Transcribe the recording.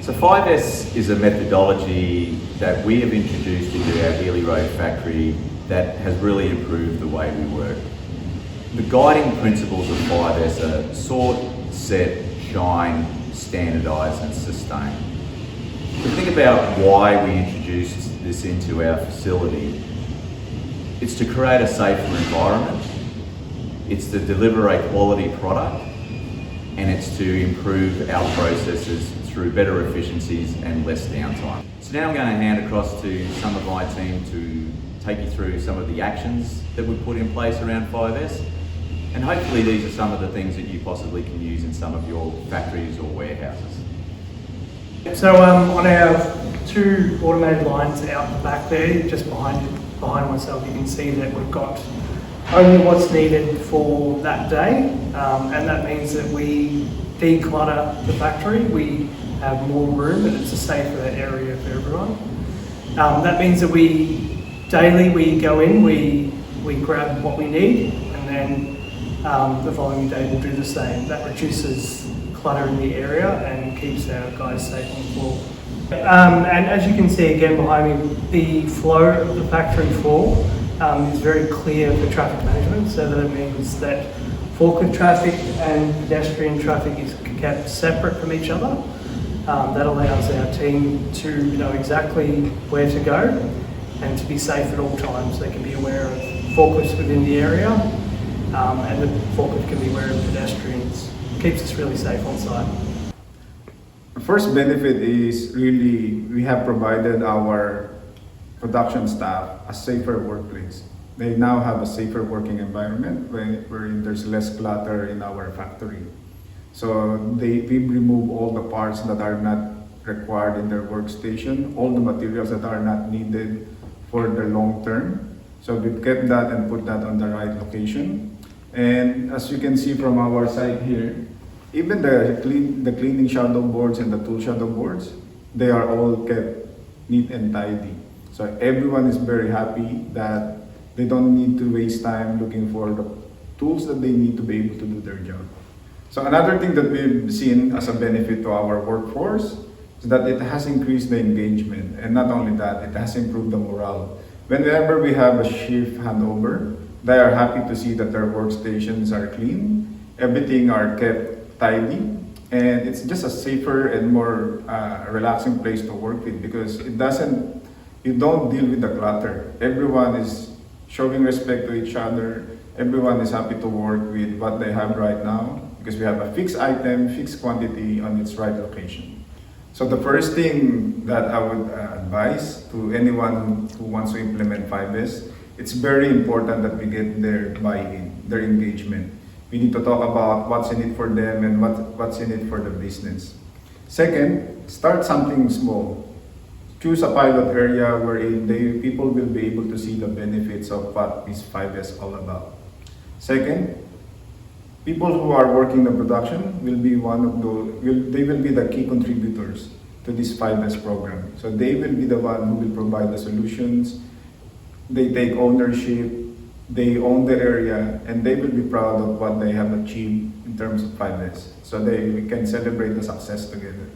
So 5S is a methodology that we have introduced into our Healey Road factory that has really improved the way we work. The guiding principles of 5S are sort, set, shine, standardise and sustain. To think about why we introduced this into our facility, it's to create a safer environment, it's to deliver a quality product, and it's to improve our processes through better efficiencies and less downtime. So now I'm going to hand across to some of my team to take you through some of the actions that we've put in place around 5S, and hopefully these are some of the things that you possibly can use in some of your factories or warehouses. So on our two automated lines out the back there, just behind myself, you can see that we've got only what's needed for that day, and that means that we declutter the factory. We have more room and it's a safer area for everyone. That means that daily we go in, we grab what we need, and then the following day we'll do the same. That reduces clutter in the area and keeps our guys safe on the floor. And as you can see again behind me, the flow of the factory floor is very clear for traffic management, so that it means that forklift traffic and pedestrian traffic is kept separate from each other. That allows our team to know exactly where to go and to be safe at all times. They can be aware of forklifts within the area, and the forklift can be aware of pedestrians. It keeps us really safe on site. The first benefit is really we have provided our production staff a safer workplace. They now have a safer working environment wherein there's less clutter in our factory. So we remove all the parts that are not required in their workstation, all the materials that are not needed for the long term. So we've kept that and put that on the right location. And as you can see from our side here, even the cleaning shadow boards and the tool shadow boards, they are all kept neat and tidy. So everyone is very happy that they don't need to waste time looking for the tools that they need to be able to do their job. So another thing that we've seen as a benefit to our workforce is that it has increased the engagement, and not only that, it has improved the morale. Whenever we have a shift handover, they are happy to see that their workstations are clean, everything are kept tidy, and it's just a safer and more relaxing place to work with, because you don't deal with the clutter. Everyone is showing respect to each other. Everyone is happy to work with what they have right now, because we have a fixed item, fixed quantity on its right location. So the first thing that I would advise to anyone who wants to implement 5S, it's very important that we get their buy-in, their engagement. We need to talk about what's in it for them and what's in it for the business. Second, start something small. Choose a pilot area wherein people will be able to see the benefits of what this 5S is all about. Second, people who are working the production will be they will be the key contributors to this 5S program. So they will be the one who will provide the solutions. They take ownership, they own the area, and they will be proud of what they have achieved in terms of 5S. So we can celebrate the success together.